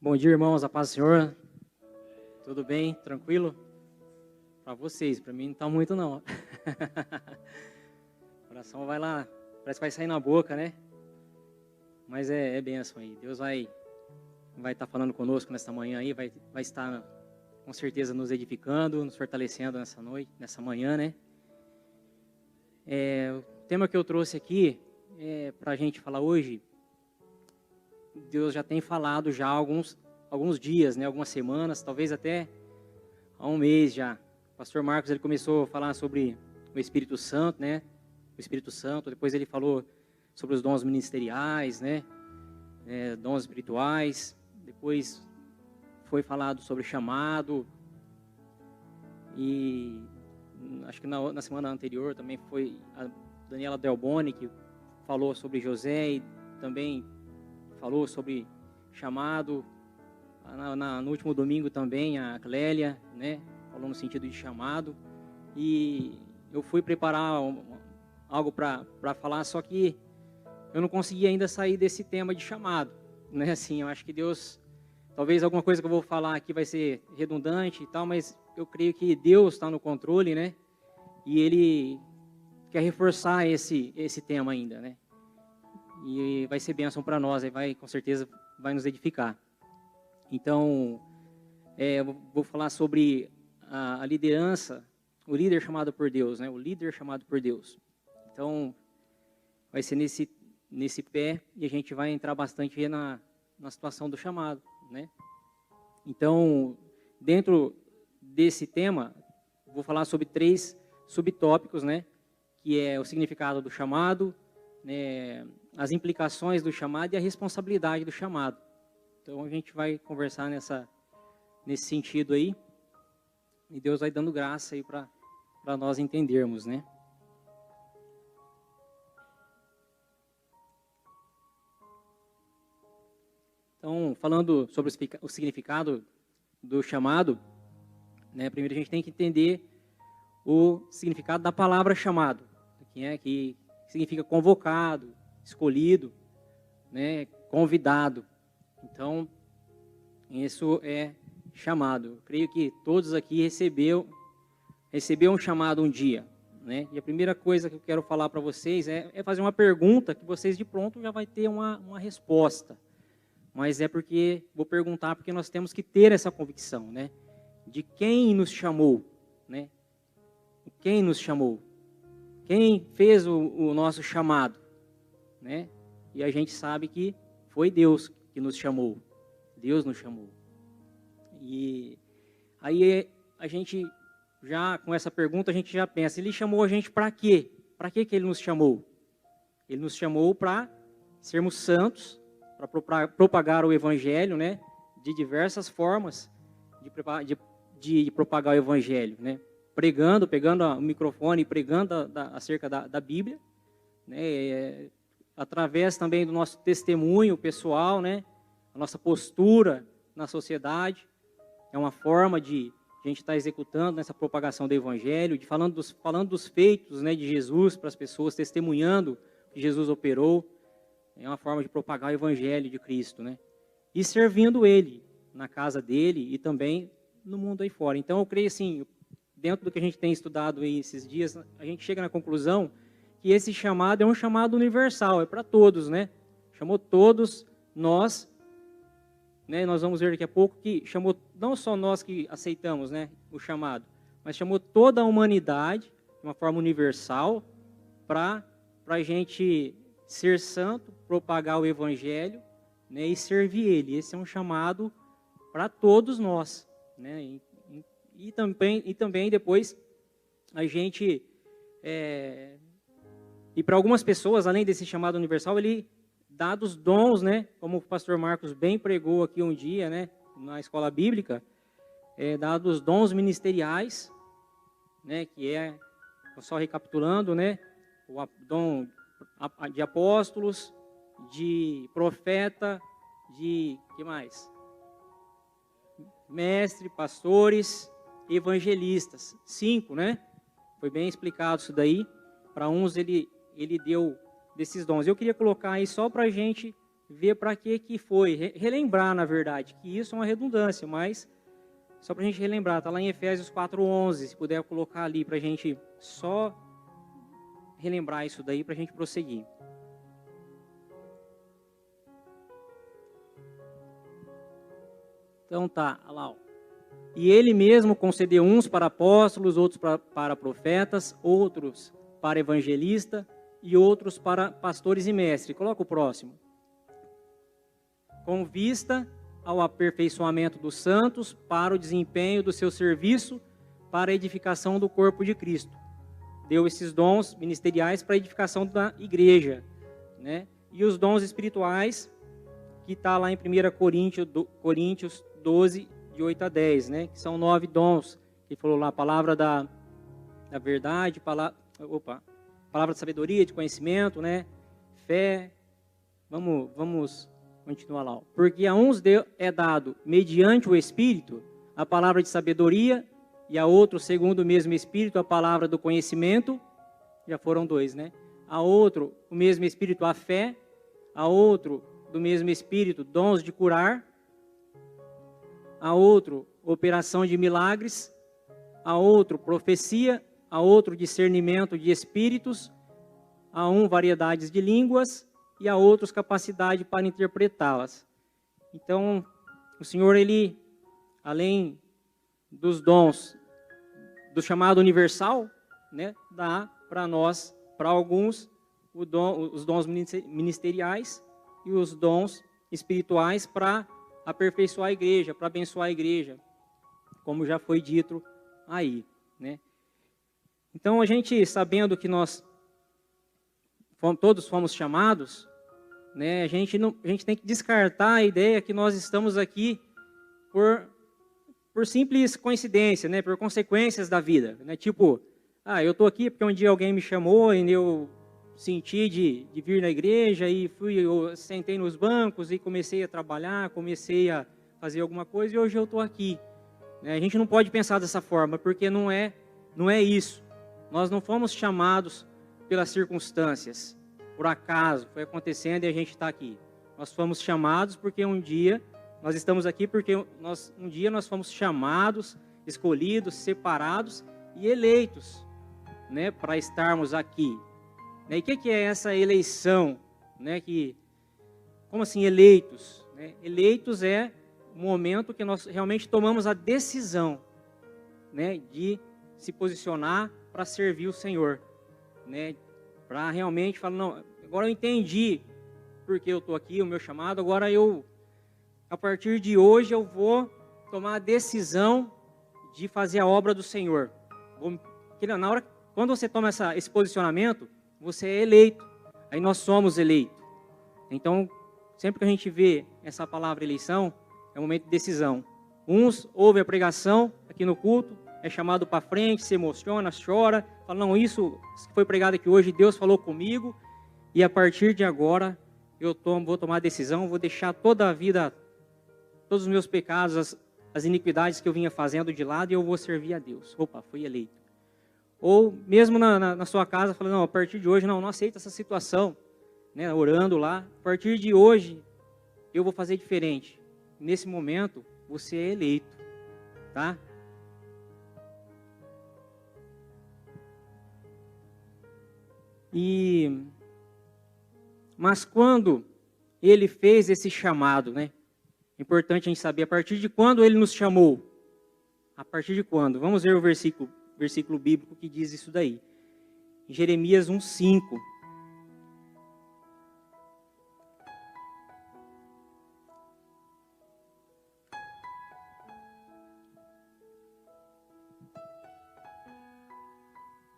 Bom dia, irmãos, a paz do Senhor. Tudo bem? Tranquilo? Para vocês, para mim não tá muito não. O coração vai lá, parece que vai sair na boca, né? Mas é bênção aí. Deus vai estar falando conosco nessa manhã aí, vai estar com certeza nos edificando, nos fortalecendo nessa noite, nessa manhã, né? O tema que eu trouxe aqui para a gente falar hoje, Deus já tem falado já há alguns dias, né? Algumas semanas, talvez até há um mês já. O pastor Marcos ele começou a falar sobre o Espírito Santo, né? O Espírito Santo. Depois ele falou sobre os dons ministeriais, né? Dons espirituais. Depois foi falado sobre chamado. E acho que na semana anterior também foi a Daniela Delboni que falou sobre José e também falou sobre chamado. No último domingo também a Clélia, né, falou no sentido de chamado. E eu fui preparar algo para falar, só que eu não consegui ainda sair desse tema de chamado, né? Assim, eu acho que Deus, talvez alguma coisa que eu vou falar aqui vai ser redundante e tal, mas eu creio que Deus está no controle, né? E Ele quer reforçar esse tema ainda, né? E vai ser bênção para nós, e com certeza vai nos edificar. Então, eu vou falar sobre a liderança, o líder chamado por Deus, né? O líder chamado por Deus. Então, vai ser nesse pé e a gente vai entrar bastante na situação do chamado, né? Então, dentro desse tema, vou falar sobre 3 subtópicos, né? Que é o significado do chamado, né? As implicações do chamado e a responsabilidade do chamado. Então, a gente vai conversar nesse sentido aí. E Deus vai dando graça aí para nós entendermos, né? Então, falando sobre o significado do chamado, né? Primeiro a gente tem que entender o significado da palavra chamado, que significa convocado, escolhido, né? Convidado. Então, isso é chamado. Eu creio que todos aqui recebeu um chamado um dia, né? E a primeira coisa que eu quero falar para vocês é fazer uma pergunta que vocês de pronto já vai ter uma resposta. Mas é porque, vou perguntar porque nós temos que ter essa convicção, né? De quem nos chamou, né? Quem nos chamou? Quem fez o nosso chamado, né? E a gente sabe que foi Deus que nos chamou. Deus nos chamou. E aí a gente já, com essa pergunta, a gente já pensa, Ele chamou a gente para quê? Para que Ele nos chamou? Ele nos chamou para sermos santos, para propagar o Evangelho, né? De diversas formas de propagar o Evangelho, né? Pregando, pegando o microfone e pregando acerca da Bíblia, né? Através também do nosso testemunho pessoal, né? A nossa postura na sociedade, é uma forma de a gente estar executando nessa propagação do Evangelho, falando dos feitos, né, de Jesus para as pessoas, testemunhando que Jesus operou, é uma forma de propagar o Evangelho de Cristo, né? E servindo Ele na casa dele e também no mundo aí fora. Então eu creio assim, dentro do que a gente tem estudado aí esses dias, a gente chega na conclusão que esse chamado é um chamado universal, é para todos, né? Chamou todos nós, né? Nós vamos ver daqui a pouco que chamou não só nós que aceitamos, né, o chamado, mas chamou toda a humanidade de uma forma universal para a gente ser santo, propagar o Evangelho, né, e servir Ele. Esse é um chamado para todos nós, né? E também depois a gente e para algumas pessoas, além desse chamado universal, ele dá dos dons, né? Como o pastor Marcos bem pregou aqui um dia, né? Na escola bíblica, dá dos dons ministeriais, né? Que só recapitulando, né? O dom de apóstolos, de profeta, que mais? Mestre, pastores, evangelistas. 5, né? Foi bem explicado isso daí. Para uns ele deu desses dons. Eu queria colocar aí só para a gente ver para que foi, relembrar, na verdade, que isso é uma redundância, mas só para a gente relembrar, está lá em Efésios 4:11, se puder colocar ali para a gente só relembrar isso daí, para a gente prosseguir. Então tá, olha lá, ó. E ele mesmo concedeu uns para apóstolos, outros para profetas, outros para evangelista e outros para pastores e mestres. Coloca o próximo. Com vista ao aperfeiçoamento dos santos, para o desempenho do seu serviço, para a edificação do corpo de Cristo. Deu esses dons ministeriais para a edificação da igreja, né? E os dons espirituais, que está lá em 1 Coríntios 12, de 8 a 10, né? Que são 9 dons, que falou lá, a palavra da verdade, palavra de sabedoria, de conhecimento, né? Fé. Vamos continuar lá. Porque a uns é dado, mediante o Espírito, a palavra de sabedoria, e a outro, segundo o mesmo Espírito, a palavra do conhecimento. Já foram 2, né? A outro, o mesmo Espírito, a fé. A outro, do mesmo Espírito, dons de curar. A outro, operação de milagres. A outro, profecia. A outro, discernimento de espíritos. A um, variedades de línguas. E a outros, capacidade para interpretá-las. Então, o Senhor, Ele, além dos dons do chamado universal, né, dá para nós, para alguns, os dons ministeriais e os dons espirituais para aperfeiçoar a igreja, para abençoar a igreja, como já foi dito aí, né? Então, a gente, sabendo que nós todos fomos chamados, né, a gente tem que descartar a ideia que nós estamos aqui por simples coincidência, né, por consequências da vida, né, tipo, eu estou aqui porque um dia alguém me chamou e eu senti de vir na igreja e eu sentei nos bancos e comecei a trabalhar, comecei a fazer alguma coisa e hoje eu estou aqui, né? A gente não pode pensar dessa forma, porque não é isso. Nós não fomos chamados pelas circunstâncias, por acaso, foi acontecendo e a gente está aqui. Nós fomos chamados porque um dia, nós estamos aqui porque um dia nós fomos chamados, escolhidos, separados e eleitos, né, para estarmos aqui. E o que é essa eleição? Né, como assim eleitos? Né? Eleitos é o momento que nós realmente tomamos a decisão, né, de se posicionar para servir o Senhor, né, para realmente falar, não, agora eu entendi porque eu estou aqui, o meu chamado, agora a partir de hoje eu vou tomar a decisão de fazer a obra do Senhor. Na hora, quando você toma esse posicionamento, você é eleito, aí nós somos eleitos. Então, sempre que a gente vê essa palavra eleição, é um momento de decisão. Uns ouvem a pregação aqui no culto, é chamado para frente, se emociona, chora, fala, não, isso que foi pregado aqui hoje, Deus falou comigo, e a partir de agora, vou tomar a decisão, vou deixar toda a vida, todos os meus pecados, as iniquidades que eu vinha fazendo de lado, e eu vou servir a Deus. Opa, fui eleito. Ou mesmo na sua casa, falando, não, a partir de hoje, não aceita essa situação, né, orando lá, a partir de hoje, eu vou fazer diferente. Nesse momento, você é eleito, tá? Mas quando ele fez esse chamado, né? É importante a gente saber a partir de quando ele nos chamou. A partir de quando? Vamos ver o versículo bíblico que diz isso daí. Em Jeremias 1:5.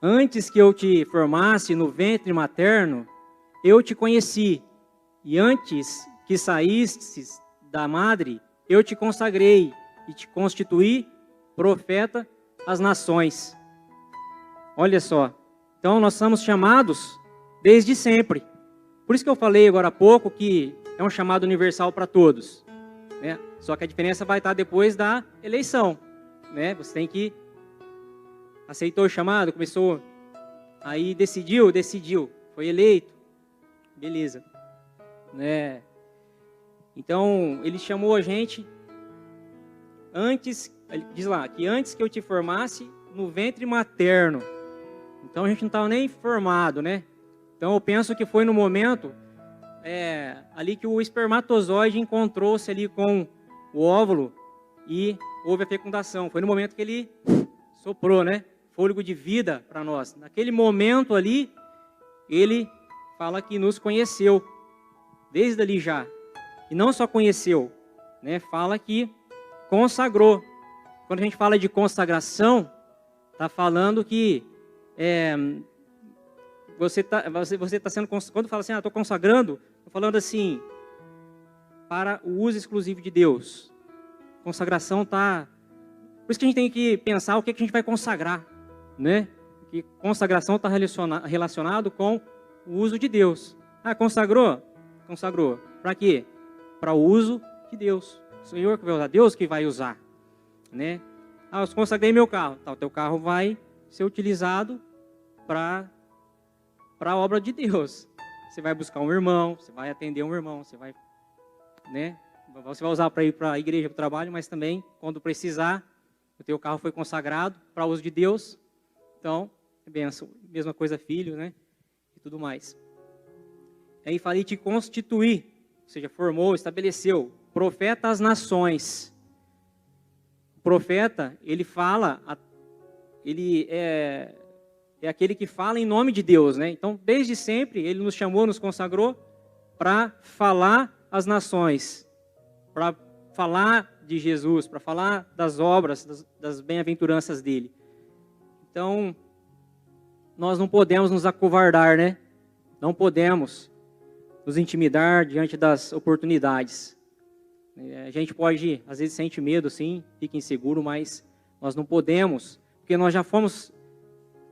Antes que eu te formasse no ventre materno, eu te conheci, e antes que saístes da madre, eu te consagrei e te constituí profeta às nações. Olha só, então nós somos chamados desde sempre. Por isso que eu falei agora há pouco que é um chamado universal para todos, né? Só que a diferença vai estar depois da eleição, né? Você tem que aceitou o chamado, começou, aí decidiu, foi eleito, beleza, né? Então, ele chamou a gente antes, diz lá, que antes que eu te formasse no ventre materno. Então, a gente não estava nem formado, né? Então, eu penso que foi no momento ali que o espermatozoide encontrou-se ali com o óvulo e houve a fecundação. Foi no momento que ele soprou, né? Fôlego de vida para nós. Naquele momento ali, ele fala que nos conheceu, desde ali já. E não só conheceu, né? Fala que consagrou. Quando a gente fala de consagração, está falando que você tá sendo, quando fala assim, estou consagrando, estou falando assim, para o uso exclusivo de Deus. Consagração está... Por isso que a gente tem que pensar o que a gente vai consagrar, né? Que consagração está relacionado com o uso de Deus. Ah, consagrou? Consagrou. Para quê? Para o uso de Deus. O Senhor que vai usar, Deus que vai usar, né? Ah, eu consagrei meu carro. Tá, o teu carro vai ser utilizado para a obra de Deus. Você vai buscar um irmão, você vai atender um irmão, você vai, né? Você vai usar para ir para a igreja, para o trabalho, mas também, quando precisar, o teu carro foi consagrado para o uso de Deus. Então, é benção. Mesma coisa, filho, né? E tudo mais. Aí falei te constituir, ou seja, formou, estabeleceu, profeta às nações. O profeta, ele fala, ele é aquele que fala em nome de Deus, né? Então, desde sempre, ele nos chamou, nos consagrou para falar às nações, para falar de Jesus, para falar das obras, das bem-aventuranças dele. Então, nós não podemos nos acovardar, né? Não podemos nos intimidar diante das oportunidades. A gente pode, às vezes, sente medo, sim, fica inseguro, mas nós não podemos, porque nós já fomos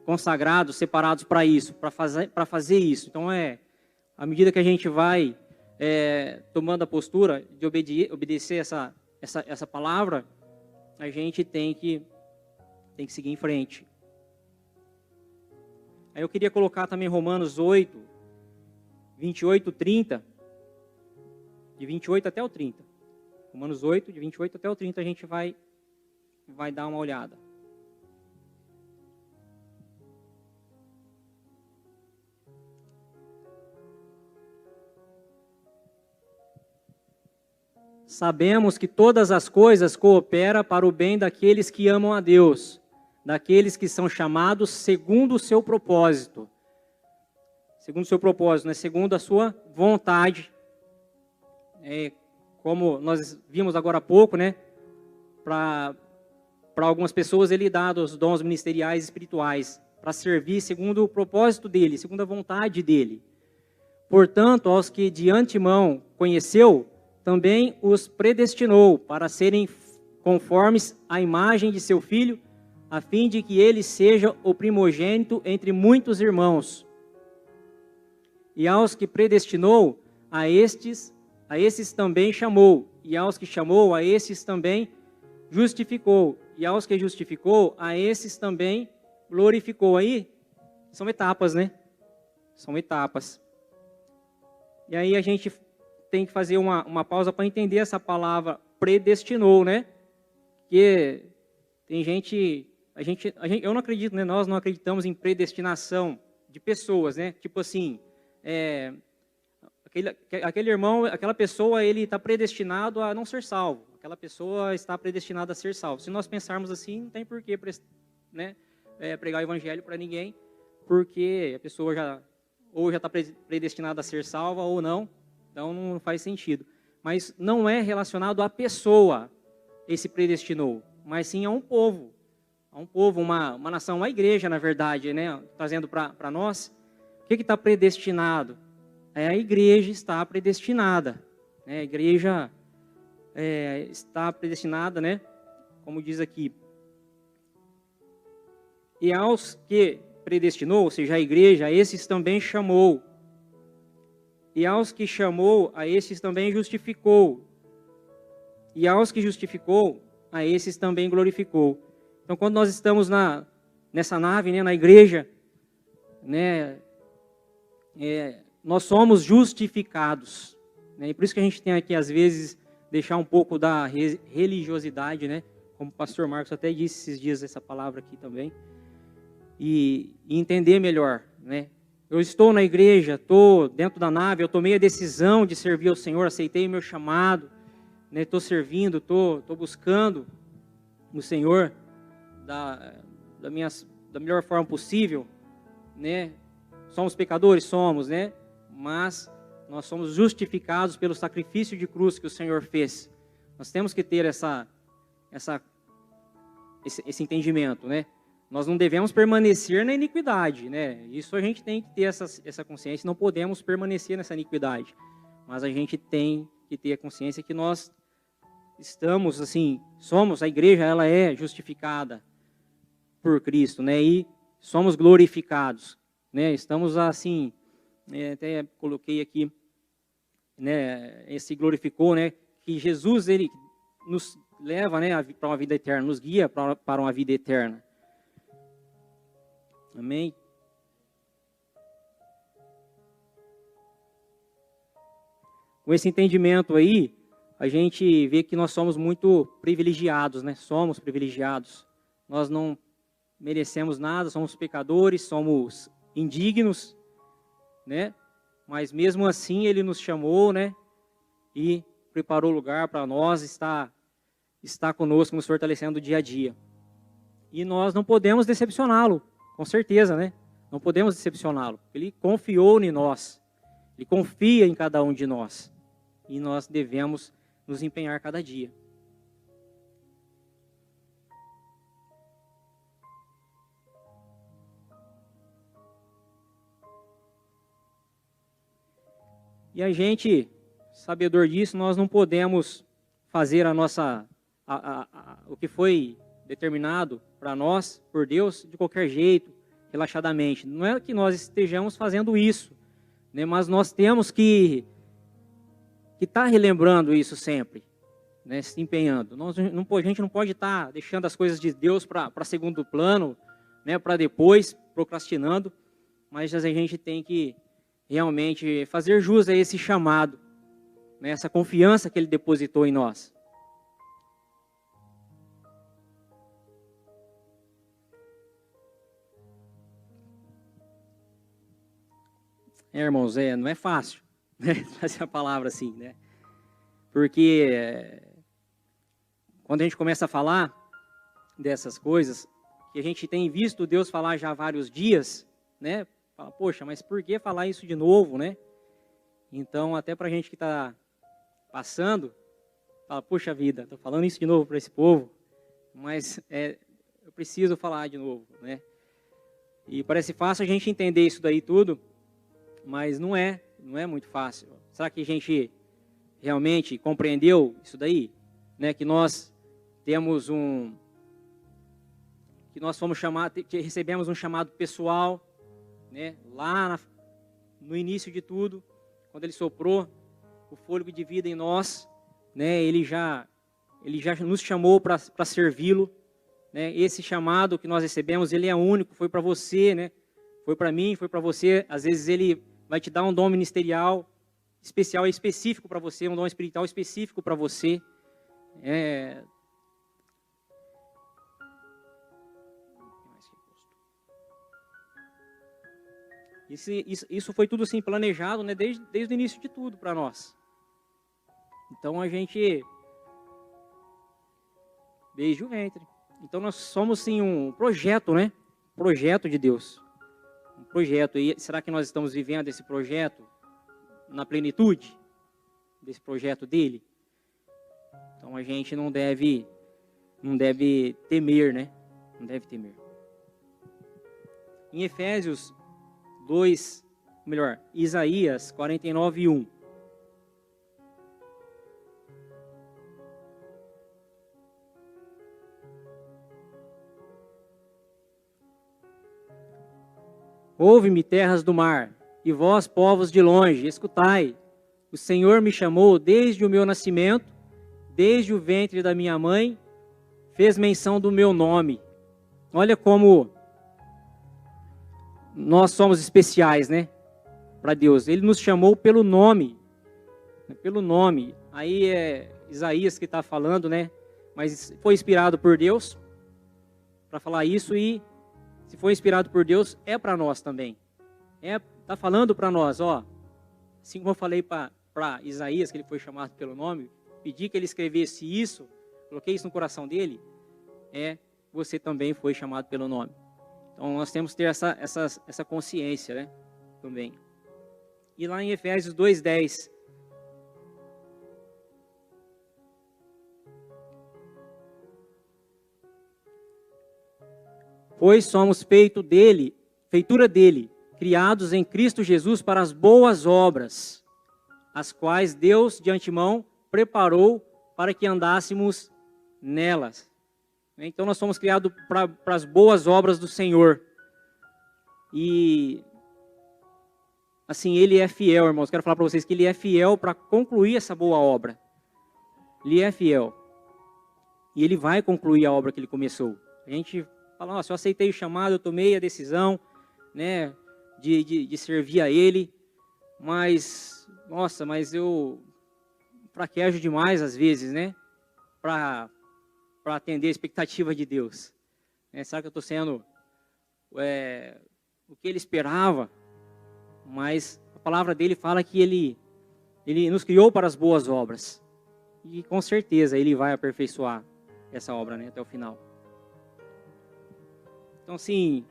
consagrados, separados para isso, para fazer isso. Então, à medida que a gente vai tomando a postura de obedecer essa palavra, a gente tem que seguir em frente. Aí eu queria colocar também Romanos 8, 28, 30, de 28 até o 30. Romanos 8, de 28 até o 30, a gente vai dar uma olhada. Sabemos que todas as coisas cooperam para o bem daqueles que amam a Deus, daqueles que são chamados segundo o seu propósito. Segundo o seu propósito, né? Segundo a sua vontade. Como nós vimos agora há pouco, né? Para algumas pessoas ele dá os dons ministeriais espirituais, para servir segundo o propósito dele, segundo a vontade dele. Portanto, aos que de antemão conheceu, também os predestinou para serem conformes à imagem de seu Filho, a fim de que ele seja o primogênito entre muitos irmãos. E aos que predestinou, a estes também chamou. E aos que chamou, a esses também justificou. E aos que justificou, a esses também glorificou. Aí, são etapas, né? São etapas. E aí a gente tem que fazer uma pausa para entender essa palavra predestinou, né? Porque tem gente, eu não acredito, né? Nós não acreditamos em predestinação de pessoas, né? Tipo assim, aquele irmão, aquela pessoa, ele está predestinado a não ser salvo. Aquela pessoa está predestinada a ser salvo. Se nós pensarmos assim, não tem por que, né, pregar o evangelho para ninguém, porque a pessoa já está predestinada a ser salva ou não. Então não faz sentido. Mas não é relacionado à pessoa, esse predestinou, mas sim a um povo. A um povo, uma nação, uma igreja, na verdade, né? Trazendo para nós. O que está predestinado? A igreja está predestinada. Né? A igreja está predestinada, né? Como diz aqui. E aos que predestinou, ou seja, a igreja, a esses também chamou. E aos que chamou, a esses também justificou. E aos que justificou, a esses também glorificou. Então, quando nós estamos nessa nave, né, na igreja, né, nós somos justificados. né? E por isso que a gente tem que, às vezes, deixar um pouco da religiosidade, né? Como o pastor Marcos até disse esses dias essa palavra aqui também. E entender melhor, né? Eu estou na igreja, estou dentro da nave, eu tomei a decisão de servir ao Senhor, aceitei o meu chamado, né? Estou servindo, estou buscando o Senhor da melhor forma possível, né? Somos pecadores? Somos, né? Mas nós somos justificados pelo sacrifício de cruz que o Senhor fez. Nós temos que ter esse entendimento, né? Nós não devemos permanecer na iniquidade, né? Isso a gente tem que ter essa consciência, não podemos permanecer nessa iniquidade. Mas a gente tem que ter a consciência que nós estamos, assim, a igreja, ela é justificada por Cristo, né? E somos glorificados, né? Estamos, assim, até coloquei aqui, né? Esse glorificou, né? Que Jesus, ele nos leva, né, para uma vida eterna, nos guia para uma vida eterna. Amém? Com esse entendimento aí, a gente vê que nós somos muito privilegiados, né? Somos privilegiados. Nós não merecemos nada, somos pecadores, somos indignos, né? Mas mesmo assim Ele nos chamou, né? E preparou lugar para nós, está conosco, nos fortalecendo dia a dia. E nós não podemos decepcioná-lo, com certeza, né? Não podemos decepcioná-lo. Ele confiou em nós. Ele confia em cada um de nós. E nós devemos nos empenhar cada dia. E a gente, sabedor disso, nós não podemos fazer o que foi determinado para nós, por Deus, de qualquer jeito, relaxadamente. Não é que nós estejamos fazendo isso, né? Mas nós temos que estar relembrando isso sempre, né? Se empenhando. A gente não pode estar deixando as coisas de Deus para segundo plano, né? Para depois, procrastinando, mas a gente tem que realmente fazer jus a esse chamado, né? Essa confiança que Ele depositou em nós. Irmãos, não é fácil, né, trazer a palavra assim, né? Porque quando a gente começa a falar dessas coisas, que a gente tem visto Deus falar já há vários dias, né? Fala, poxa, mas por que falar isso de novo, né? Então, até para a gente que está passando, fala, poxa vida, estou falando isso de novo para esse povo, mas eu preciso falar de novo, né? E parece fácil a gente entender isso daí tudo, mas não é muito fácil. Será que a gente realmente compreendeu isso daí? Né? Que nós temos que nós fomos chamados, que recebemos um chamado pessoal, né? Lá no início de tudo, quando Ele soprou o fôlego de vida em nós, né? Ele já nos chamou para servi-lo, né? Esse chamado que nós recebemos, ele é único, foi para você, né? Foi para mim, foi para você. Às vezes Ele vai te dar um dom ministerial especial e específico para você, um dom espiritual específico para você. Isso foi tudo assim planejado, né, desde o início de tudo para nós. Então a gente, desde o ventre. Então nós somos sim um projeto, né? Projeto de Deus. Um projeto. E será que nós estamos vivendo esse projeto na plenitude desse projeto dele? Então a gente não deve temer, né? Não deve temer. Em Efésios 2, melhor, Isaías 49:1. Ouve-me, terras do mar, e vós, povos de longe, escutai. O Senhor me chamou desde o meu nascimento, desde o ventre da minha mãe, fez menção do meu nome. Olha como nós somos especiais, né? Para Deus. Ele nos chamou pelo nome. Pelo nome. Aí é Isaías que está falando, né? Mas foi inspirado por Deus para falar isso, e se foi inspirado por Deus, é para nós também. Tá falando para nós, ó. Assim como eu falei para Isaías, que ele foi chamado pelo nome, pedi que ele escrevesse isso, coloquei isso no coração dele, você também foi chamado pelo nome. Então nós temos que ter essa consciência, né? Também. E lá em Efésios 2:10, pois somos feitura dele, criados em Cristo Jesus para as boas obras, as quais Deus de antemão preparou para que andássemos nelas. Então nós somos criados para as boas obras do Senhor. E assim, Ele é fiel, irmãos. Quero falar para vocês que Ele é fiel para concluir essa boa obra. Ele é fiel. E Ele vai concluir a obra que Ele começou. A gente fala, nossa, eu aceitei o chamado, eu tomei a decisão, né, de servir a Ele, mas, nossa, mas eu fraquejo demais às vezes, né, para atender a expectativa de Deus. Será que eu estou sendo o que Ele esperava? Mas a palavra dele fala que Ele nos criou para as boas obras. E com certeza Ele vai aperfeiçoar essa obra, né, até o final. Então, assim,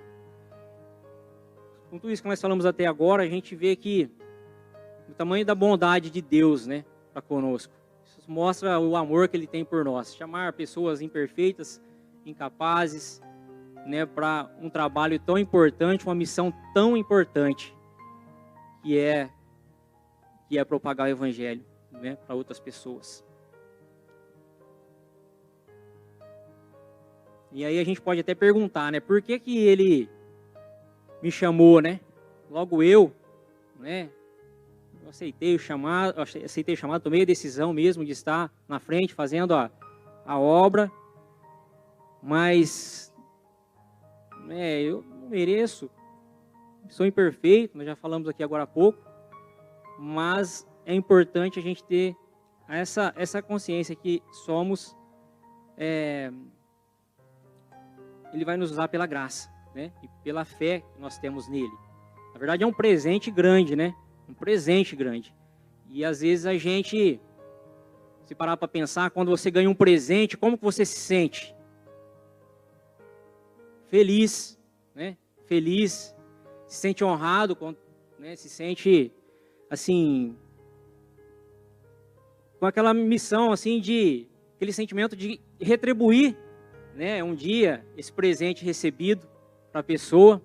com tudo isso que nós falamos até agora, a gente vê que o tamanho da bondade de Deus, né, para conosco. Isso mostra o amor que Ele tem por nós. Chamar pessoas imperfeitas, incapazes, né, para um trabalho tão importante, uma missão tão importante, que é propagar o Evangelho, né, para outras pessoas. E aí a gente pode até perguntar, né, por que Ele me chamou, né? Logo eu, né? Eu aceitei o chamado, tomei a decisão mesmo de estar na frente fazendo a obra, mas eu não mereço, sou imperfeito, nós já falamos aqui agora há pouco, mas é importante a gente ter essa consciência que somos, Ele vai nos usar pela graça, né? E pela fé que nós temos nele. Na verdade é um presente grande, né? Um presente grande. E às vezes a gente, se parar para pensar, quando você ganha um presente, como que você se sente? Feliz, né? Feliz, se sente honrado, né? Se sente, assim, com aquela missão, assim, aquele sentimento de retribuir, né, um dia esse presente recebido para a pessoa.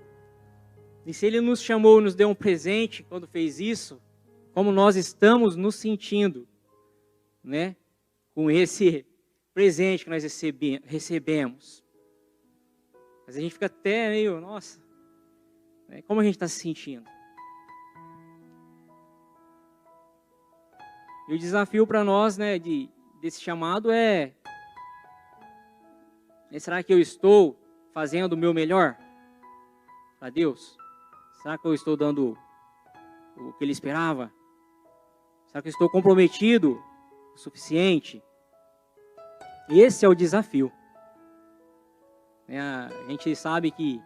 E se Ele nos chamou, nos deu um presente quando fez isso, como nós estamos nos sentindo, né, com esse presente que nós recebemos. Mas a gente fica até meio, nossa, né, como a gente está se sentindo? E o desafio para nós, né, desse chamado será que eu estou fazendo o meu melhor para Deus? Será que eu estou dando o que Ele esperava? Será que eu estou comprometido o suficiente? Esse é o desafio. A gente sabe que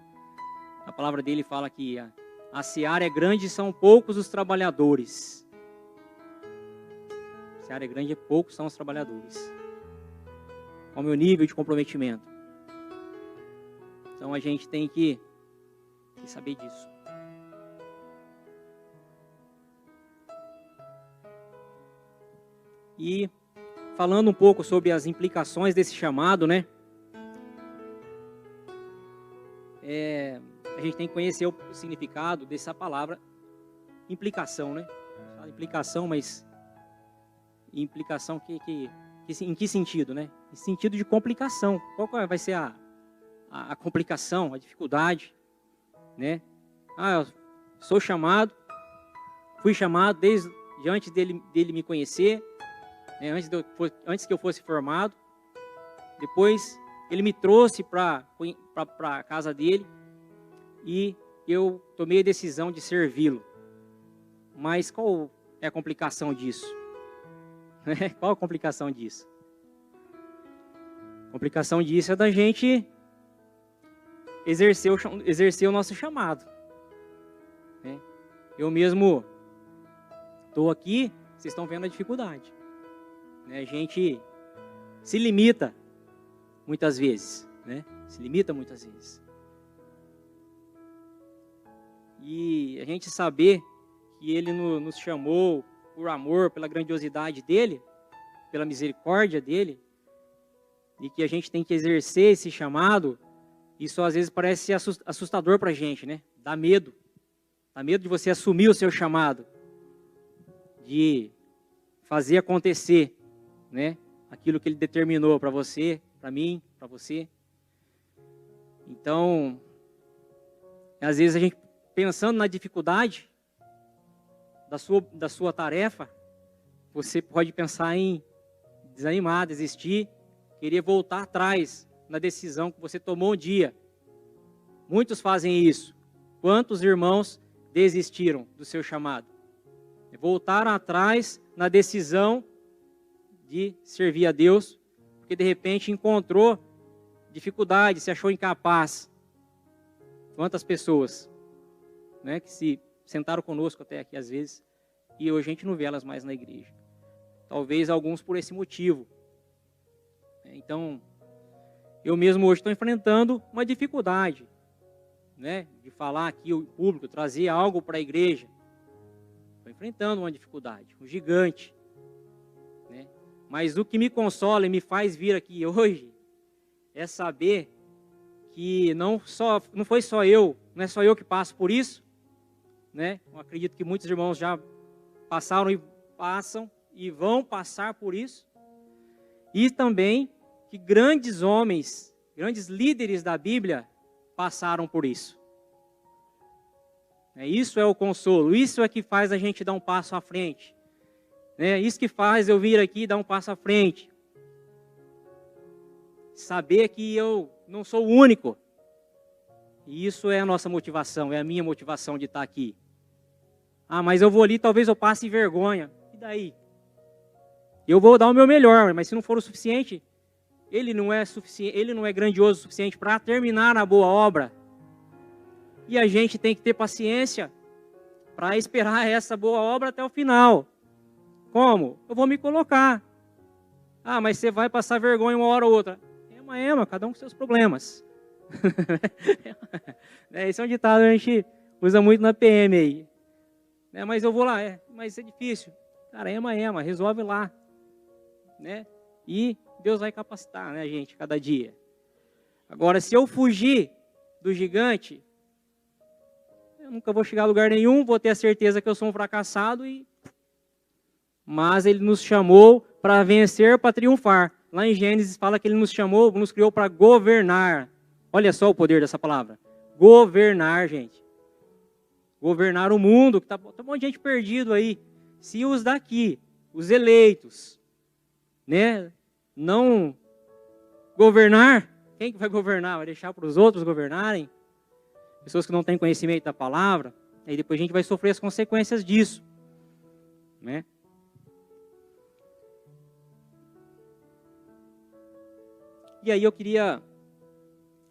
a palavra dele fala que a seara é grande e são poucos os trabalhadores. A seara é grande e poucos são os trabalhadores. Qual é o meu nível de comprometimento? Então a gente tem que saber disso. E falando um pouco sobre as implicações desse chamado, né? A gente tem que conhecer o significado dessa palavra implicação, né? Implicação, mas implicação em que sentido, né? Em sentido de complicação. Qual vai ser a complicação, a dificuldade, né? Eu sou chamado, fui chamado desde antes dele me conhecer, né? Antes que eu fosse formado. Depois ele me trouxe para a casa dele e eu tomei a decisão de servi-lo. Mas qual é a complicação disso? Qual a complicação disso? A complicação disso é da gente exercer o nosso chamado. Né? Eu mesmo estou aqui, vocês estão vendo a dificuldade. Né? A gente se limita muitas vezes. Né? Se limita muitas vezes. E a gente saber que Ele nos chamou por amor, pela grandiosidade dEle, pela misericórdia dEle, e que a gente tem que exercer esse chamado, isso às vezes parece assustador para a gente, né? Dá medo. Dá medo de você assumir o seu chamado, de fazer acontecer, né? Aquilo que Ele determinou para você, para mim, para você. Então, às vezes a gente pensando na dificuldade da sua tarefa, você pode pensar em desanimar, desistir, querer voltar atrás na decisão que você tomou um dia. Muitos fazem isso. Quantos irmãos desistiram do seu chamado? Voltaram atrás na decisão de servir a Deus, porque de repente encontrou dificuldade, se achou incapaz. Quantas pessoas, né, que se sentaram conosco até aqui às vezes, e hoje a gente não vê elas mais na igreja. Talvez alguns por esse motivo. Então, eu mesmo hoje estou enfrentando uma dificuldade, né, de falar aqui em público, trazer algo para a igreja. Estou enfrentando uma dificuldade, um gigante. Né? Mas o que me consola e me faz vir aqui hoje é saber que não foi só eu, não é só eu que passo por isso. Né? Eu acredito que muitos irmãos já passaram e passam e vão passar por isso. E também que grandes homens, grandes líderes da Bíblia passaram por isso. Isso é o consolo, isso é que faz a gente dar um passo à frente. Isso que faz eu vir aqui e dar um passo à frente. Saber que eu não sou o único. E isso é a nossa motivação, é a minha motivação de estar aqui. Ah, mas eu vou ali, talvez eu passe vergonha. E daí? Eu vou dar o meu melhor, mas se não for o suficiente, ele não é grandioso o suficiente para terminar a boa obra. E a gente tem que ter paciência para esperar essa boa obra até o final. Como? Eu vou me colocar. Ah, mas você vai passar vergonha uma hora ou outra. Ema, cada um com seus problemas. Esse é um ditado que a gente usa muito na PM aí. Mas eu vou lá, mas é difícil. Cara, ema, resolve lá. E Deus vai capacitar, né, gente, cada dia. Agora, se eu fugir do gigante, eu nunca vou chegar a lugar nenhum, vou ter a certeza que eu sou um fracassado. Mas Ele nos chamou para vencer, para triunfar. Lá em Gênesis fala que Ele nos chamou, nos criou para governar. Olha só o poder dessa palavra. Governar, gente. Governar o mundo, que tá um monte de gente perdido aí. Se os daqui, os eleitos, né, não governar, quem que vai governar? Vai deixar para os outros governarem? Pessoas que não têm conhecimento da palavra, aí depois a gente vai sofrer as consequências disso. Né? E aí eu queria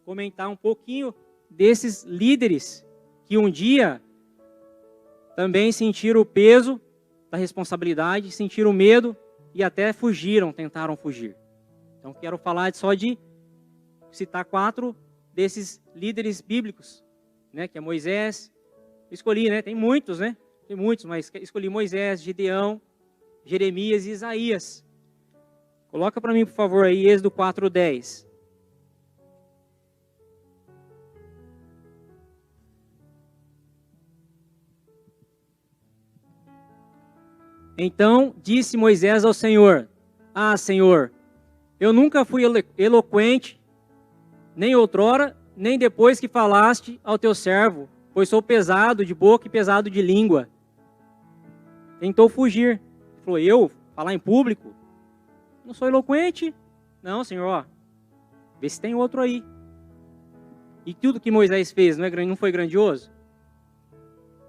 comentar um pouquinho desses líderes que um dia também sentiram o peso da responsabilidade, sentiram medo e até tentaram fugir. Então quero falar só de citar 4 desses líderes bíblicos, né, que é Moisés. Eu escolhi, né, tem muitos, mas escolhi Moisés, Gideão, Jeremias e Isaías. Coloca para mim, por favor, aí Êxodo 4:10. Então disse Moisés ao Senhor: Ah, Senhor, eu nunca fui eloquente, nem outrora, nem depois que falaste ao teu servo, pois sou pesado de boca e pesado de língua. Tentou fugir. Falou: eu falar em público? Não sou eloquente? Não, Senhor, vê se tem outro aí. E tudo que Moisés fez não foi grandioso?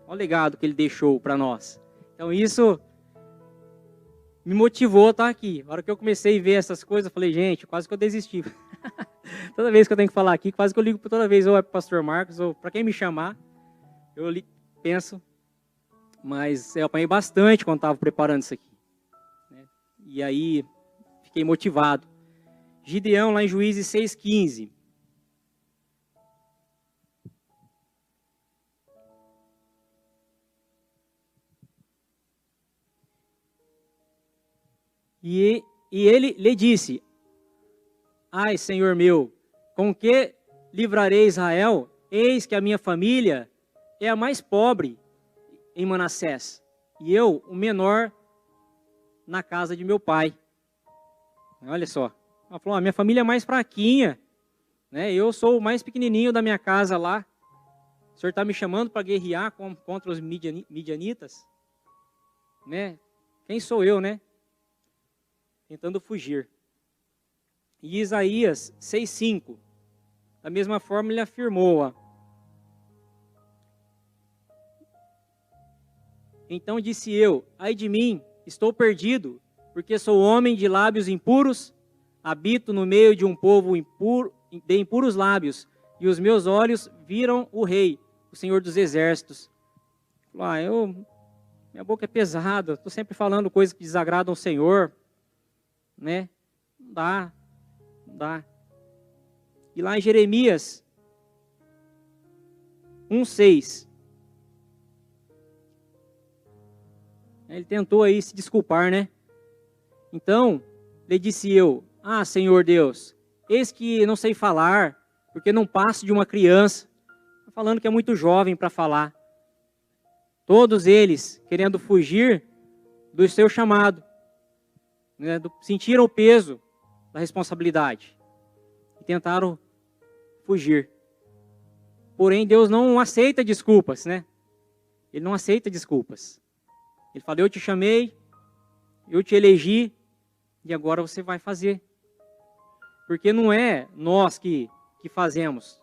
Olha o legado que ele deixou para nós. Então isso me motivou a estar aqui. Na hora que eu comecei a ver essas coisas, eu falei, gente, quase que eu desisti. Toda vez que eu tenho que falar aqui, quase que eu ligo toda vez, ou é para o pastor Marcos, ou para quem me chamar, eu penso, mas eu apanhei bastante quando estava preparando isso aqui. E aí, fiquei motivado. Gideão, lá em Juízes 6,15. E ele lhe disse, ai, Senhor meu, com que livrarei Israel? Eis que a minha família é a mais pobre em Manassés, e eu, o menor, na casa de meu pai. Olha só. Ela falou, minha família é mais fraquinha, né? Eu sou o mais pequenininho da minha casa lá. O senhor está me chamando para guerrear contra os midianitas? Né? Quem sou eu, né? Tentando fugir. E Isaías 6,5. Da mesma forma ele afirmou, então disse eu, ai de mim, estou perdido, porque sou homem de lábios impuros, habito no meio de um povo impuro, de impuros lábios, e os meus olhos viram o Rei, o Senhor dos Exércitos. Minha boca é pesada, estou sempre falando coisas que desagradam o Senhor, né? Não dá. E lá em Jeremias 1,6, ele tentou aí se desculpar, né? Então, lhe disse eu, Senhor Deus, eis que não sei falar, porque não passo de uma criança. Está falando que é muito jovem para falar. Todos eles querendo fugir do seu chamado, né? Sentiram o peso da responsabilidade e tentaram fugir. Porém, Deus não aceita desculpas, né? Ele não aceita desculpas. Ele fala, eu te chamei, eu te elegi, e agora você vai fazer. Porque não é nós que fazemos.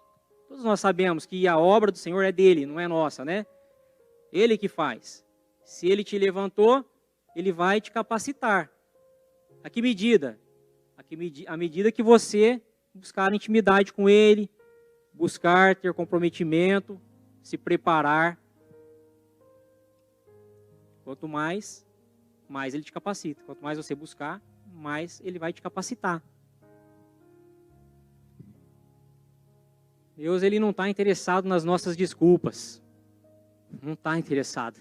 Todos nós sabemos que a obra do Senhor é dele, não é nossa, né? Ele que faz. Se ele te levantou, ele vai te capacitar. A que medida? À medida que você buscar intimidade com ele, buscar ter comprometimento, se preparar. Quanto mais ele te capacita. Quanto mais você buscar, mais ele vai te capacitar. Deus, ele não está interessado nas nossas desculpas. Não está interessado.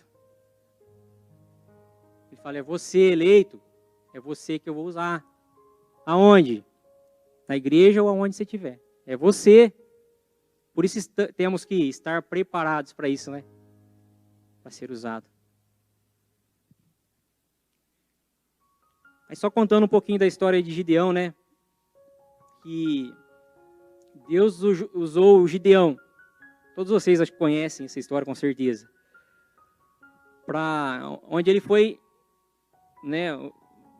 Ele fala, é você eleito, é você que eu vou usar. Aonde? Na igreja ou aonde você estiver. É você. Por isso temos que estar preparados para isso, né? Para ser usado. Aí só contando um pouquinho da história de Gideão, né? Que Deus usou o Gideão. Todos vocês acho que conhecem essa história com certeza. Para onde ele foi, né? O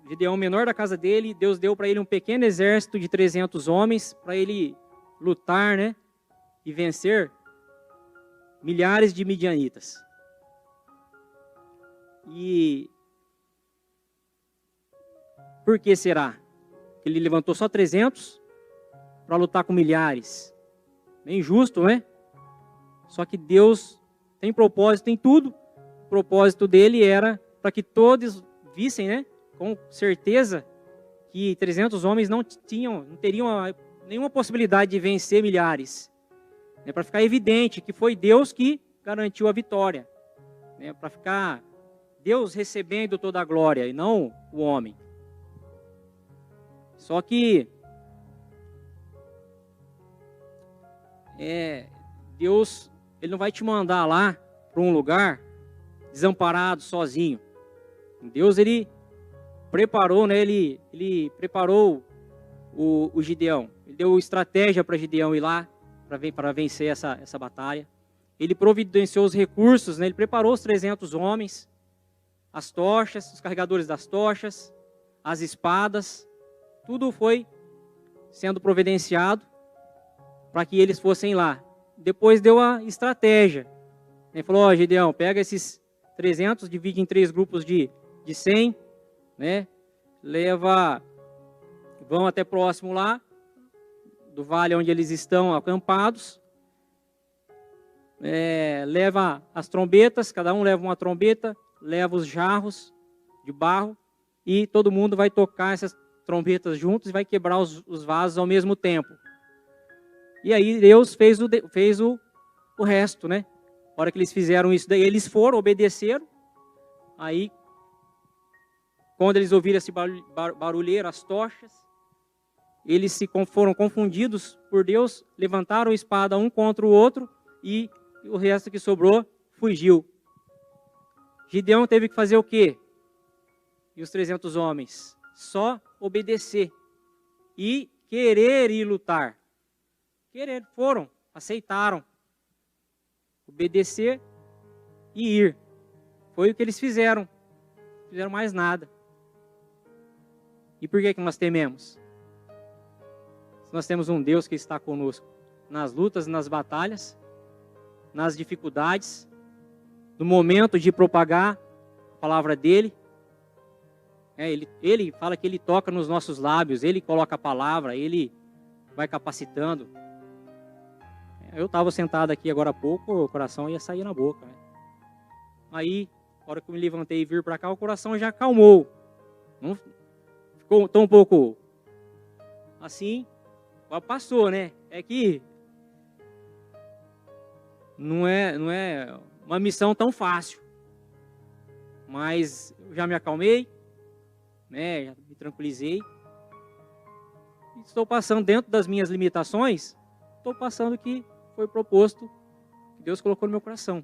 Gideão, menor da casa dele, Deus deu para ele um pequeno exército de 300 homens para ele lutar, né? E vencer milhares de midianitas. E por que será? Ele levantou só 300 para lutar com milhares. Bem justo, né? Só que Deus tem propósito em tudo. O propósito dele era para que todos vissem, né? Com certeza que 300 homens não teriam nenhuma possibilidade de vencer milhares. Né? Para ficar evidente que foi Deus que garantiu a vitória. Né? Para ficar Deus recebendo toda a glória e não o homem. Só que Deus, ele não vai te mandar lá para um lugar desamparado, sozinho. Deus, ele preparou, né? Ele preparou o Gideão. Ele deu estratégia para Gideão ir lá para vencer essa batalha. Ele providenciou os recursos, né? Ele preparou os 300 homens, as tochas, os carregadores das tochas, as espadas. Tudo foi sendo providenciado para que eles fossem lá. Depois deu a estratégia. Ele falou, Gideão, pega esses 300, divide em 3 grupos de 100, né? vão até próximo lá, do vale onde eles estão acampados, leva as trombetas, cada um leva uma trombeta, leva os jarros de barro, e todo mundo vai tocar essas trombetas juntos e vai quebrar os vasos ao mesmo tempo. E aí Deus fez o resto, né? A hora que eles fizeram isso daí, eles foram, obedeceram. Aí, quando eles ouviram esse barulheiro, as tochas, eles foram confundidos por Deus, levantaram a espada um contra o outro e o resto que sobrou fugiu. Gideão teve que fazer o quê? E os 300 homens? Só obedecer e querer ir lutar. Foram, aceitaram. Obedecer e ir. Foi o que eles fizeram. Não fizeram mais nada. E por que nós tememos? Se nós temos um Deus que está conosco nas lutas, nas batalhas, nas dificuldades, no momento de propagar a palavra dele. Ele fala que ele toca nos nossos lábios, ele coloca a palavra, ele vai capacitando. Eu estava sentado aqui agora há pouco, o coração ia sair na boca, né? Aí, na hora que eu me levantei e vir para cá, o coração já acalmou. Não ficou tão um pouco assim, passou, né? É que não é uma missão tão fácil. Mas eu já me acalmei, né? Já me tranquilizei. Estou passando dentro das minhas limitações, estou passando o que foi proposto, que Deus colocou no meu coração.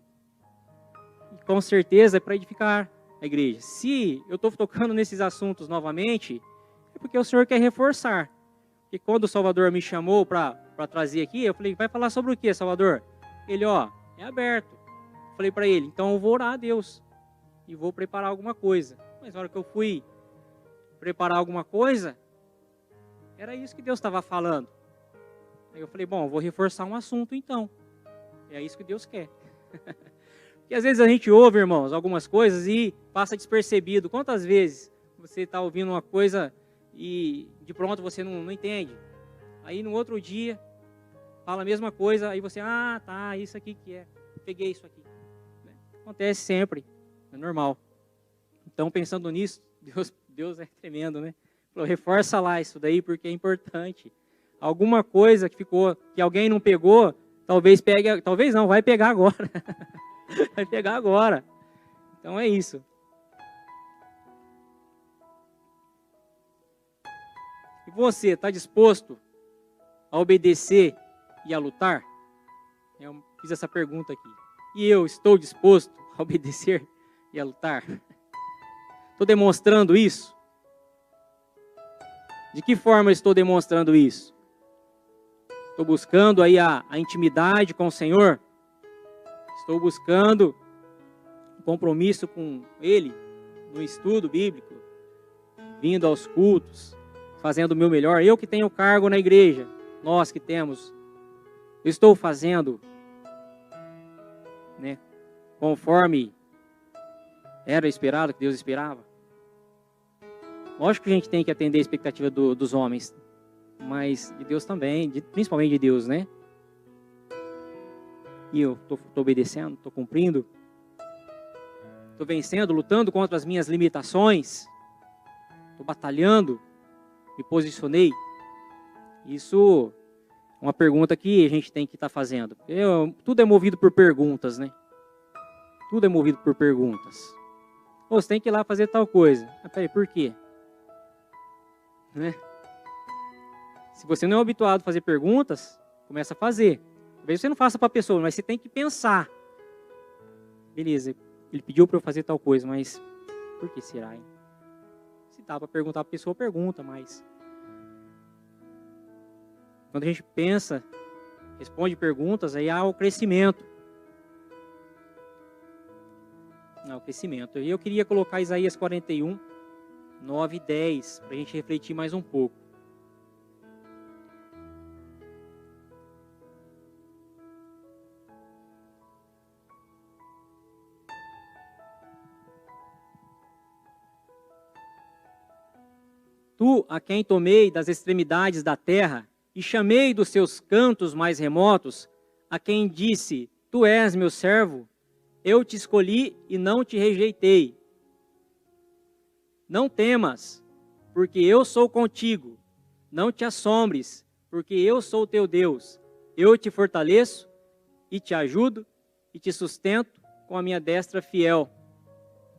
E com certeza é para edificar a igreja. Se eu estou tocando nesses assuntos novamente, é porque o Senhor quer reforçar. Porque quando o Salvador me chamou para trazer aqui, eu falei, vai falar sobre o que, Salvador? Ele, é aberto. Eu falei para ele, então eu vou orar a Deus e vou preparar alguma coisa. Mas na hora que eu fui preparar alguma coisa, era isso que Deus estava falando. Aí eu falei, bom, eu vou reforçar um assunto então. É isso que Deus quer. Porque às vezes a gente ouve, irmãos, algumas coisas e passa despercebido. Quantas vezes você está ouvindo uma coisa e de pronto você não entende? Aí no outro dia, fala a mesma coisa, aí você, tá, isso aqui que é. Peguei isso aqui. Acontece sempre, é normal. Então, pensando nisso, Deus é tremendo, né? Falou, reforça lá isso daí, porque é importante. Alguma coisa que ficou, que alguém não pegou, talvez pegue, talvez não, vai pegar agora. Vai pegar agora. Então é isso. E você, está disposto a obedecer e a lutar? Eu fiz essa pergunta aqui. E eu estou disposto a obedecer e a lutar? Estou demonstrando isso? De que forma eu estou demonstrando isso? Estou buscando aí a intimidade com o Senhor? Estou buscando um compromisso com Ele, no estudo bíblico, vindo aos cultos, fazendo o meu melhor. Eu que tenho cargo na igreja, nós que temos, eu estou fazendo, né, conforme era esperado, que Deus esperava. Lógico que a gente tem que atender a expectativa dos homens, mas de Deus também, principalmente de Deus, né? E eu estou obedecendo, estou cumprindo, estou vencendo, lutando contra as minhas limitações, estou batalhando, me posicionei. Isso é uma pergunta que a gente tem que estar fazendo. Tudo é movido por perguntas, né? Tudo é movido por perguntas. Você tem que ir lá fazer tal coisa. Peraí, por quê? Né? Se você não é habituado a fazer perguntas, começa a fazer. Talvez você não faça para a pessoa, mas você tem que pensar. Beleza, ele pediu para eu fazer tal coisa, mas por que será, hein? Se dá para perguntar para a pessoa, pergunta, mas quando a gente pensa, responde perguntas, aí há o crescimento. O crescimento. E eu queria colocar Isaías 41, 9 e 10, para a gente refletir mais um pouco. Tu, a quem tomei das extremidades da terra, e chamei dos seus cantos mais remotos, a quem disse, tu és meu servo, eu te escolhi e não te rejeitei. Não temas, porque eu sou contigo. Não te assombres, porque eu sou teu Deus. Eu te fortaleço e te ajudo e te sustento com a minha destra fiel.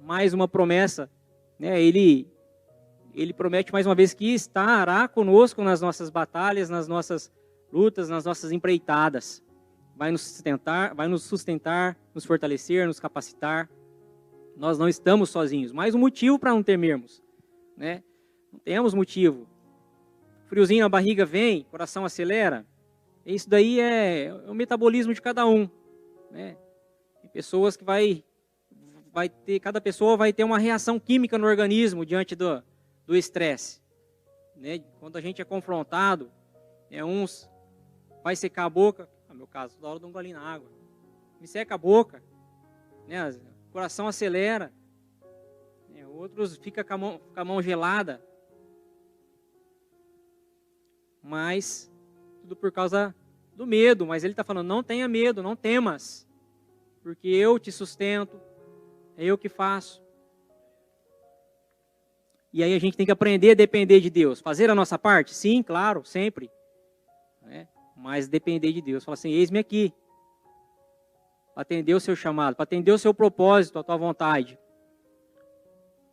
Mais uma promessa, né? Ele promete mais uma vez que estará conosco nas nossas batalhas, nas nossas lutas, nas nossas empreitadas. Vai nos sustentar, nos fortalecer, nos capacitar. Nós não estamos sozinhos. Mais um motivo para não temermos, né? Não temos motivo. Friozinho na barriga vem, coração acelera. Isso daí é o metabolismo de cada um, né? Tem pessoas que cada pessoa vai ter uma reação química no organismo diante do estresse, né? Quando a gente é confrontado, uns vai secar a boca, no meu caso, toda hora eu dou um golinho na água, me seca a boca, né? O coração acelera, né? Outros ficam com a mão gelada, mas tudo por causa do medo. Mas ele está falando, não tenha medo, não temas, porque eu te sustento, é eu que faço. E aí a gente tem que aprender a depender de Deus. Fazer a nossa parte? Sim, claro, sempre. Né? Mas depender de Deus. Fala assim, eis-me aqui. Para atender o seu chamado, para atender o seu propósito, a tua vontade.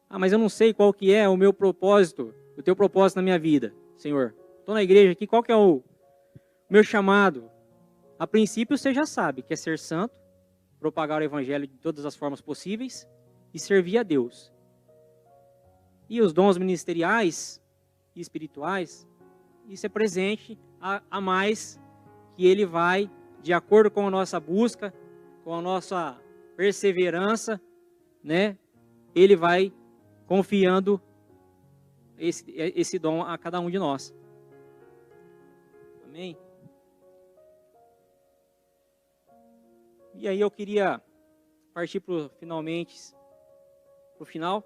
Ah, mas eu não sei qual que é o meu propósito, o teu propósito na minha vida, Senhor. Estou na igreja aqui, qual que é o meu chamado? A princípio você já sabe, que é ser santo, propagar o evangelho de todas as formas possíveis e servir a Deus. E os dons ministeriais e espirituais, isso é presente a mais, que ele vai, de acordo com a nossa busca, com a nossa perseverança, né? Ele vai confiando esse dom a cada um de nós. Amém? E aí eu queria partir finalmente para o final,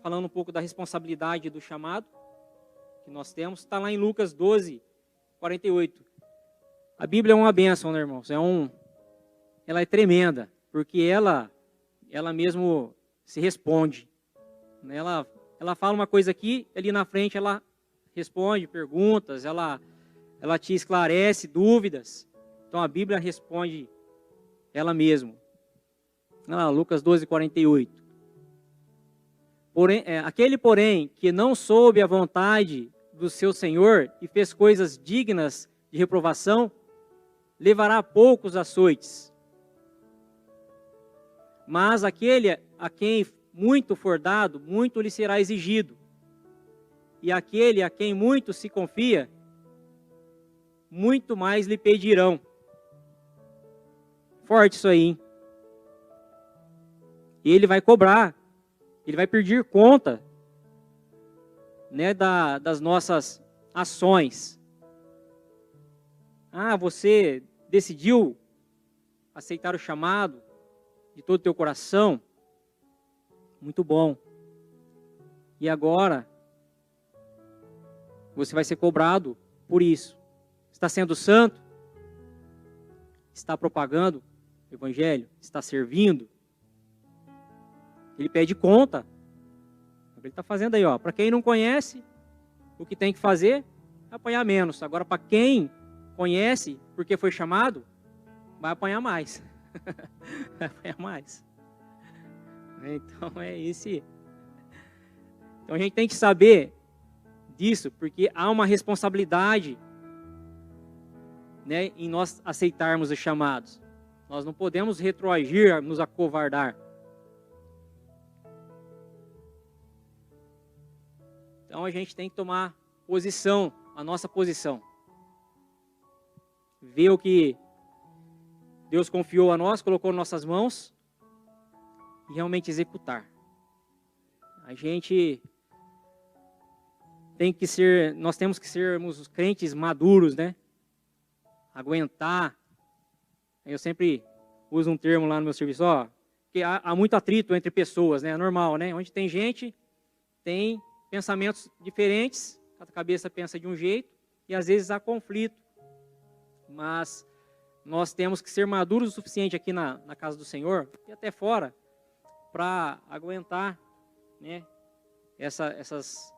falando um pouco da responsabilidade do chamado que nós temos. Está lá em Lucas 12, 48. A Bíblia é uma bênção, né, irmãos? Ela é tremenda, porque ela mesmo se responde. Ela fala uma coisa aqui, ali na frente ela responde perguntas, ela te esclarece dúvidas. Então a Bíblia responde ela mesma. Lucas 12, 48. Aquele, porém, que não soube a vontade do seu Senhor e fez coisas dignas de reprovação, levará poucos açoites. Mas aquele a quem muito for dado, muito lhe será exigido. E aquele a quem muito se confia, muito mais lhe pedirão. Forte isso aí, hein? E ele vai cobrar. Ele vai pedir conta, né, das nossas ações. Ah, você decidiu aceitar o chamado de todo o teu coração? Muito bom. E agora, você vai ser cobrado por isso. Está sendo santo? Está propagando o evangelho? Está servindo? Ele pede conta. O que ele está fazendo aí, ó. Para quem não conhece, o que tem que fazer é apanhar menos. Agora, para quem conhece, porque foi chamado, vai apanhar mais. Vai apanhar mais. Então, é esse. Então, a gente tem que saber disso, porque há uma responsabilidade, né, em nós aceitarmos os chamados. Nós não podemos retroagir, nos acovardar. Então a gente tem que tomar posição, a nossa posição. Ver o que Deus confiou a nós, colocou em nossas mãos e realmente executar. A gente tem que ser, nós temos que sermos crentes maduros, né? Aguentar. Eu sempre uso um termo lá no meu serviço, ó, que há muito atrito entre pessoas, né? É normal, né? Onde tem gente, tem pensamentos diferentes, cada cabeça pensa de um jeito, e às vezes há conflito. Mas nós temos que ser maduros o suficiente aqui na casa do Senhor, e até fora, para aguentar, né, essas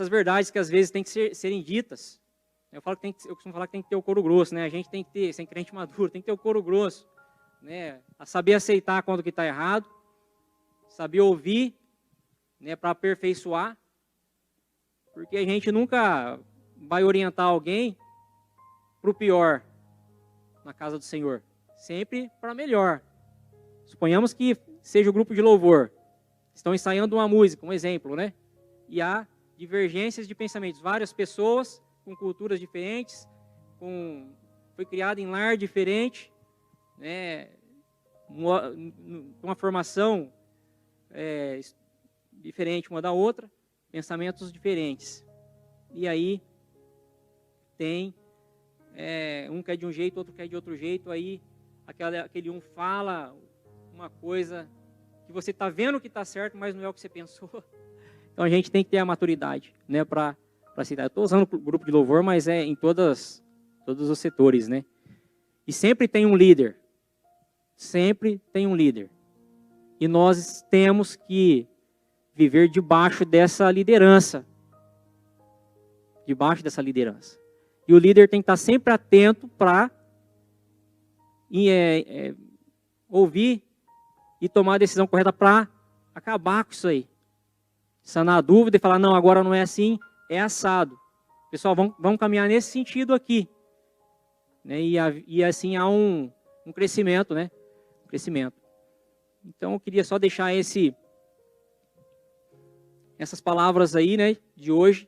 verdades que às vezes têm que serem ditas. Eu costumo falar que tem que ter o couro grosso, né? A gente tem que ter, sem crente maduro, tem que ter o couro grosso, né? A saber aceitar quando que está errado, saber ouvir, né, para aperfeiçoar, porque a gente nunca vai orientar alguém para o pior na casa do Senhor, sempre para melhor. Suponhamos que seja o grupo de louvor, estão ensaiando uma música, um exemplo, né? E há divergências de pensamentos, várias pessoas com culturas diferentes, foi criado em lar diferente, né? Uma formação diferente uma da outra, pensamentos diferentes. E aí tem um quer de um jeito, outro quer de outro jeito, aí aquele um fala uma coisa que você está vendo que está certo, mas não é o que você pensou. Então a gente tem que ter a maturidade, né, para aceitar. Eu estou usando o grupo de louvor, mas é em todos os setores, né? E sempre tem um líder. Sempre tem um líder. E nós temos que viver debaixo dessa liderança. Debaixo dessa liderança. E o líder tem que estar sempre atento para ouvir e tomar a decisão correta para acabar com isso aí. Sanar a dúvida e falar, não, agora não é assim, é assado. Pessoal, vamos caminhar nesse sentido aqui. Né? E assim há um crescimento, né? Um crescimento. Então eu queria só deixar essas palavras aí, né, de hoje,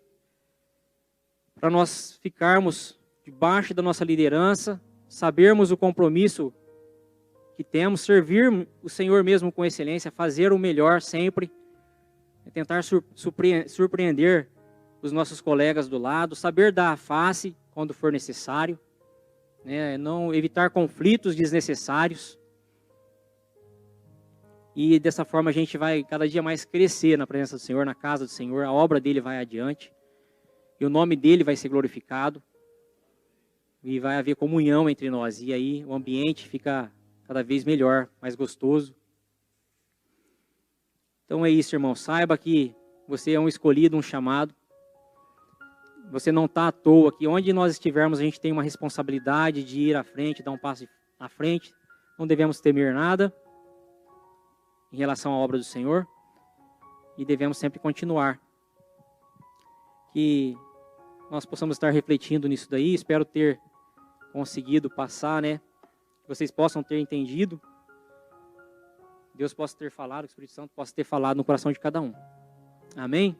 para nós ficarmos debaixo da nossa liderança, sabermos o compromisso que temos, servir o Senhor mesmo com excelência, fazer o melhor sempre, tentar surpreender os nossos colegas do lado, saber dar a face quando for necessário, né, não evitar conflitos desnecessários. E dessa forma a gente vai cada dia mais crescer na presença do Senhor, na casa do Senhor, a obra dele vai adiante, e o nome dele vai ser glorificado, e vai haver comunhão entre nós, e aí o ambiente fica cada vez melhor, mais gostoso. Então é isso, irmão, saiba que você é um escolhido, um chamado, você não está à toa, que onde nós estivermos a gente tem uma responsabilidade de ir à frente, dar um passo à frente, não devemos temer nada em relação à obra do Senhor, e devemos sempre continuar. Que nós possamos estar refletindo nisso daí, espero ter conseguido passar, né? Que vocês possam ter entendido, Deus possa ter falado, que o Espírito Santo possa ter falado no coração de cada um. Amém?